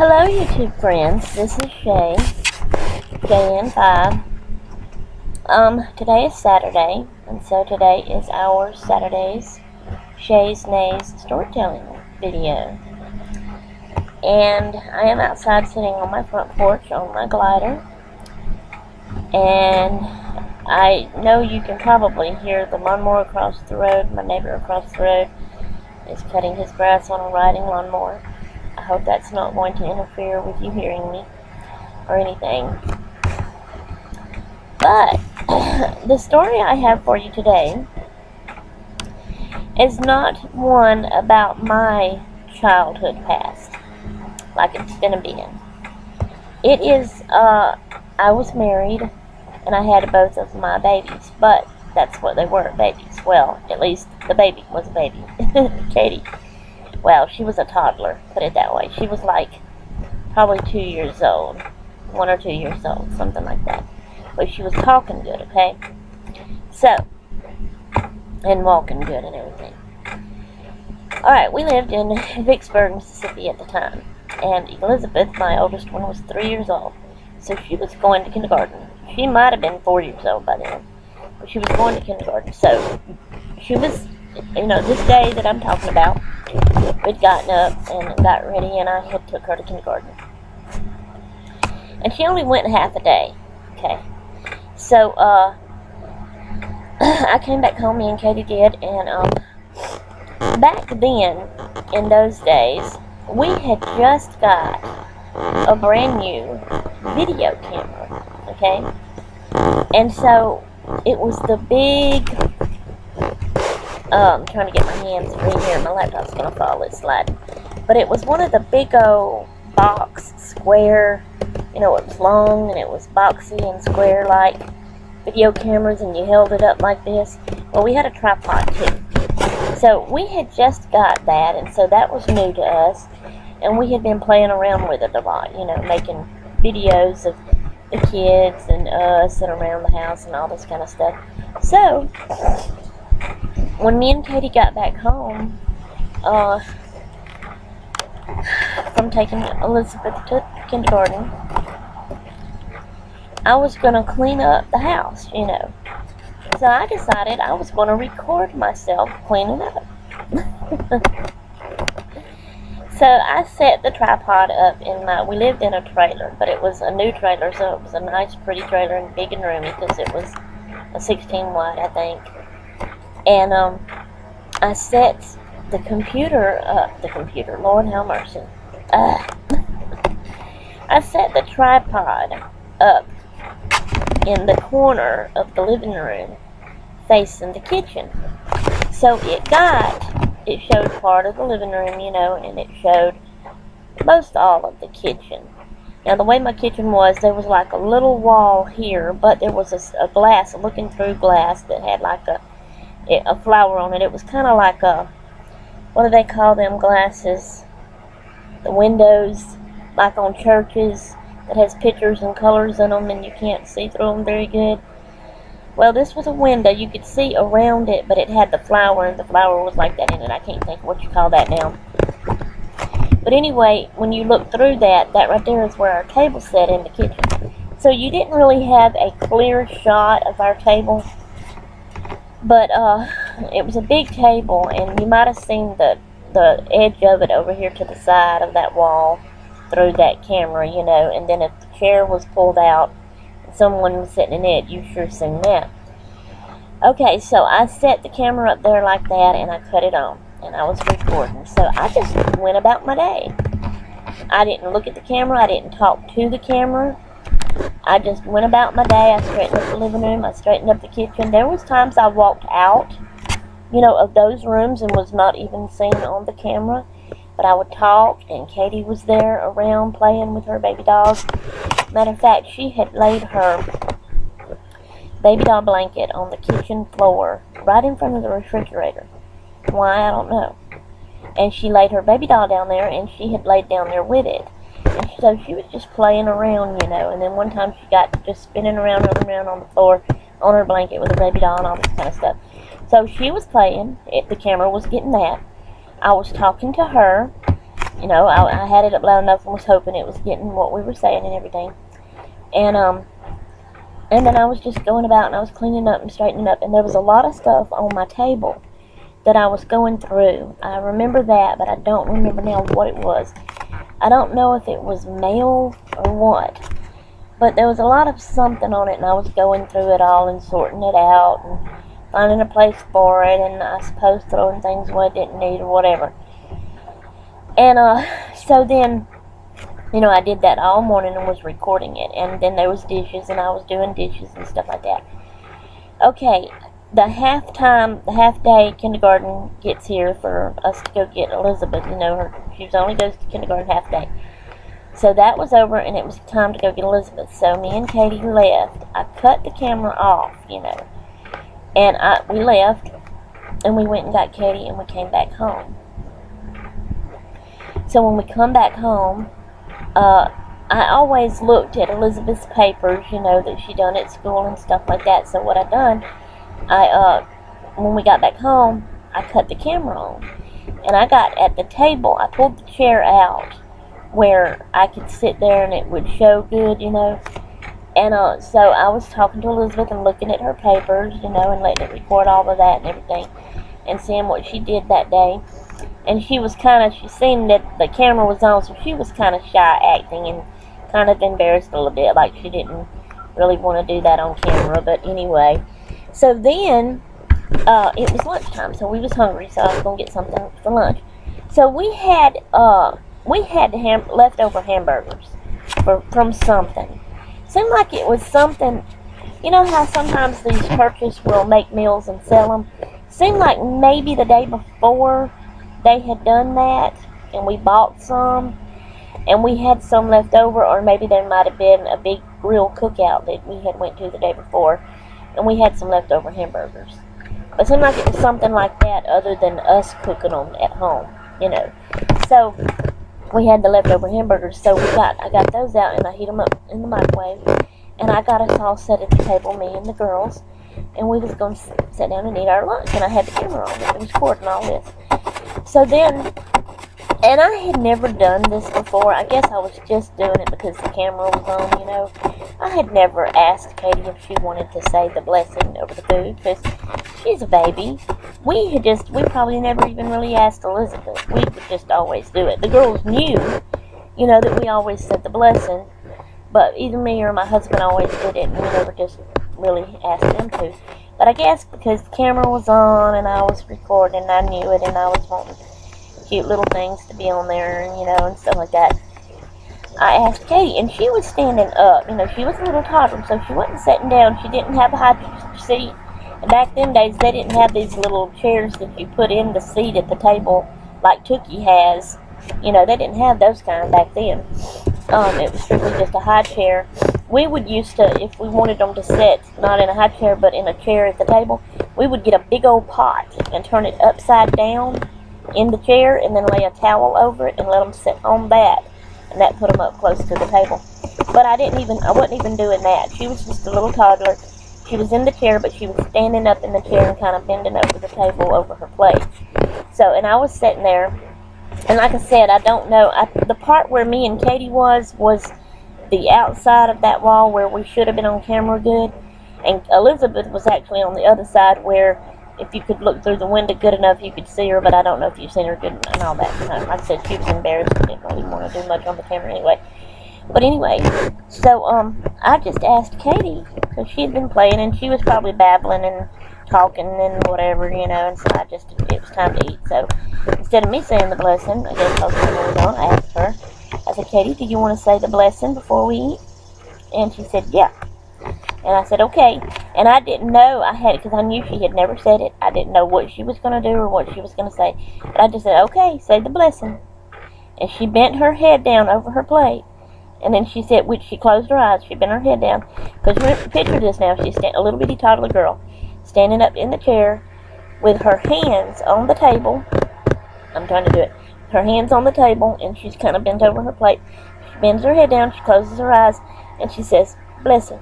Hello YouTube friends, this is Shay, JN5. Today is Saturday, and so today is our Saturday's Shay's Nays storytelling video. And I am outside sitting on my front porch on my glider, and I know you can probably hear the lawnmower across the road. My neighbor across the road is cutting his grass on a riding lawnmower. I hope that's not going to interfere with you hearing me or anything. But the story I have for you today is not one about my childhood past, like it's gonna be. It is, I was married and I had both of my babies, but that's what they were, babies. Well, at least the baby was a baby. Katie. Well, she was a toddler, put it that way. She was like probably 2 years old, 1 or 2 years old, something like that. But she was talking good, okay? So, and walking good and everything. Alright, we lived in Vicksburg, Mississippi at the time. And Elizabeth, my oldest one, was 3 years old. So she was going to kindergarten. She might have been 4 years old by then. But she was going to kindergarten. So, she was, this day that I'm talking about, we'd gotten up and got ready, and I had took her to kindergarten. And she only went half a day, okay? So, I came back home, me and Katie did, and, back then, in those days, we had just got a brand new video camera, okay? And so, it was the big, I'm trying to get my hands free here. My laptop's going to fall. It's sliding. But it was one of the big old box, square, it was long and it was boxy and square like video cameras, and you held it up like this. Well, we had a tripod too. So we had just got that, and so that was new to us. And we had been playing around with it a lot, making videos of the kids and us and around the house and all this kind of stuff. So when me and Katie got back home from taking Elizabeth to kindergarten, I was going to clean up the house, So I decided I was going to record myself cleaning up. So I set the tripod up we lived in a trailer, but it was a new trailer, so it was a nice, pretty trailer and big and roomy because it was a 16 wide, I think. And I set the computer up, Lord have mercy. I set the tripod up in the corner of the living room facing the kitchen. So it showed part of the living room, and it showed most all of the kitchen. Now the way my kitchen was, there was like a little wall here, but there was a glass, a looking through glass that had like a flower on it. It was kind of like what do they call them glasses? The windows, like on churches, that has pictures and colors in them and you can't see through them very good. Well, this was a window. You could see around it, but it had the flower, and the flower was like that in it. I can't think of what you call that now. But anyway, when you look through that right there is where our table sat in the kitchen. So you didn't really have a clear shot of our table. But it was a big table, and you might have seen the edge of it over here to the side of that wall through that camera, and then if the chair was pulled out and someone was sitting in it, you sure seen that. Okay, so I set the camera up there like that, and I cut it on, and I was recording. So I just went about my day. I didn't look at the camera, I didn't talk to the camera. I just went about my day. I straightened up the living room, I straightened up the kitchen. There was times I walked out, of those rooms and was not even seen on the camera. But I would talk, and Katie was there around playing with her baby doll. Matter of fact, she had laid her baby doll blanket on the kitchen floor right in front of the refrigerator. Why, I don't know. And she laid her baby doll down there, and she had laid down there with it. And so she was just playing around, and then one time she got just spinning around on the floor on her blanket with her baby doll and all this kind of stuff. So she was playing. The camera was getting that. I was talking to her, You know, I had it up loud enough and was hoping it was getting what we were saying and everything. And then I was just going about and I was cleaning up and straightening up, and there was a lot of stuff on my table that I was going through. I remember that, but I don't remember now what it was. I don't know if it was mail or what, but there was a lot of something on it, and I was going through it all and sorting it out and finding a place for it, and I suppose throwing things away I didn't need or whatever. And so then, you know, I did that all morning and was recording it, and then there was dishes, and I was doing dishes and stuff like that. Okay, the half day kindergarten gets here for us to go get Elizabeth. You know, she only goes to kindergarten half day. So that was over, and it was time to go get Elizabeth. So me and Katie left. I cut the camera off, you know, and we left, and we went and got Katie, and we came back home. So when we come back home, I always looked at Elizabeth's papers, you know, that she done at school and stuff like that. So what I done, when we got back home, I cut the camera on, and I got at the table. I pulled the chair out where I could sit there and it would show good, you know. And so I was talking to Elizabeth and looking at her papers, you know, and letting it record all of that and everything, and seeing what she did that day. And she was she seen that the camera was on, so she was kind of shy acting and kind of embarrassed a little bit, like she didn't really want to do that on camera. But anyway, so then it was lunchtime, so we was hungry, so I was gonna get something for lunch. So we had leftover hamburgers from something. Seemed like it was something. You know how sometimes these churches will make meals and sell them? Seemed like maybe the day before they had done that, and we bought some, and we had some left over, or maybe there might have been a big grill cookout that we had went to the day before, and we had some leftover hamburgers. But it seemed like it was something like that, other than us cooking them at home, you know. So we had the leftover hamburgers, so I got those out, and I heat them up in the microwave, and I got us all set at the table, me and the girls, and we was going to sit down and eat our lunch, and I had the camera on, and it was recording all this. So then, and I had never done this before. I guess I was just doing it because the camera was on, you know. I had never asked Katie if she wanted to say the blessing over the food, because she's a baby. We probably never even really asked Elizabeth. We would just always do it. The girls knew, you know, that we always said the blessing, but either me or my husband always did it, and we never just really asked them to. But I guess because the camera was on and I was recording, I knew it, and I was wanting cute little things to be on there, and, you know, and stuff like that. I asked Katie, and she was standing up. You know, she was a little toddler, so she wasn't sitting down. She didn't have a high seat. And back then days, they didn't have these little chairs that you put in the seat at the table like Tookie has. You know, they didn't have those kind back then. It was strictly just a high chair. We would used to, if we wanted them to sit, not in a high chair, but in a chair at the table, we would get a big old pot and turn it upside down in the chair, and then lay a towel over it and let them sit on that. And that put them up close to the table. But I wasn't even doing that. She was just a little toddler. She was in the chair, but she was standing up in the chair and kind of bending over the table over her plate. So, and I was sitting there, and like I said, I don't know, the part where me and Katie was the outside of that wall where we should have been on camera good, and Elizabeth was actually on the other side where if you could look through the window good enough, you could see her, but I don't know if you've seen her good and all that. Like I said, she was embarrassed and didn't really want to do much on the camera anyway. But anyway, so I just asked Katie, because she had been playing, and she was probably babbling and talking and whatever, you know, and so it was time to eat. So instead of me saying the blessing, I guess I was on, I asked her, I said, Katie, do you want to say the blessing before we eat? And she said, yeah. And I said, okay. And I didn't know because I knew she had never said it. I didn't know what she was going to do or what she was going to say. But I just said, okay, say the blessing. And she bent her head down over her plate. And then she said, which she closed her eyes, she bent her head down. Because picture this now, she's a little bitty toddler girl, standing up in the chair with her hands on the table. I'm trying to do it. Her hands on the table, and she's kind of bent over her plate. She bends her head down, she closes her eyes, and she says, blessing.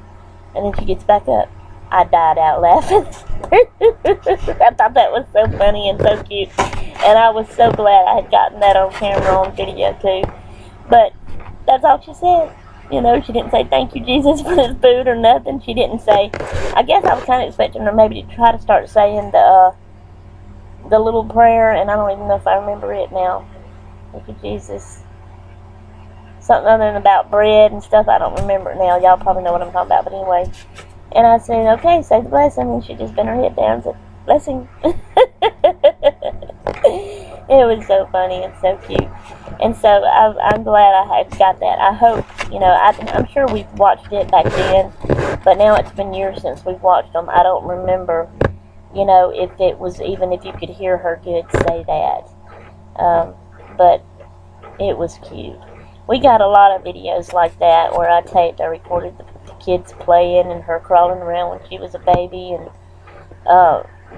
And then she gets back up. I died out laughing. I thought that was so funny and so cute. And I was so glad I had gotten that on camera, on video too. But that's all she said. You know, she didn't say thank you, Jesus, for this food or nothing. She didn't say. I guess I was kind of expecting her maybe to try to start saying the little prayer, and I don't even know if I remember it now. Thank you, Jesus. Something other than about bread and stuff. I don't remember it now. Y'all probably know what I'm talking about. But anyway. And I said, okay, say the blessing. And she just bent her head down and said, blessing. It was so funny and so cute. And so I'm glad I had got that. I hope, you know, I'm sure we've watched it back then. But now it's been years since we've watched them. I don't remember, you know, if it was, even if you could hear her good say that. But it was cute. We got a lot of videos like that where I recorded the kids playing and her crawling around when she was a baby, and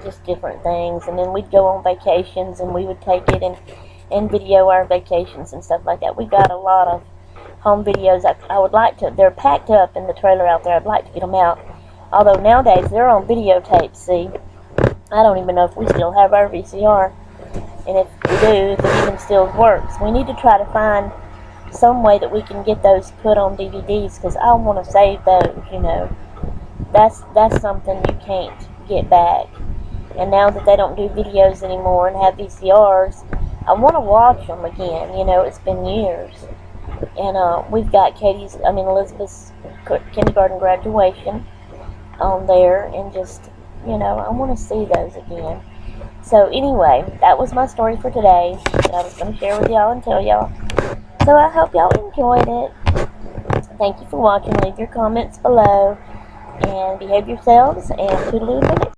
just different things. And then we'd go on vacations and we would take it and video our vacations and stuff like that. We got a lot of home videos. I would like to, they're packed up in the trailer out there. I'd like to get them out. Although nowadays they're on videotape, see. I don't even know if we still have our VCR. And if we do, if it even still works. We need to try to find some way that we can get those put on DVDs, because I want to save those, you know. That's something you can't get back. And now that they don't do videos anymore and have VCRs, I want to watch them again. You know, it's been years. And we've got Elizabeth's kindergarten graduation on there, and just, you know, I want to see those again. So anyway, that was my story for today that I was going to share with y'all and tell y'all. So I hope y'all enjoyed it. Thank you for watching. Leave your comments below. And behave yourselves. And toodaloo for next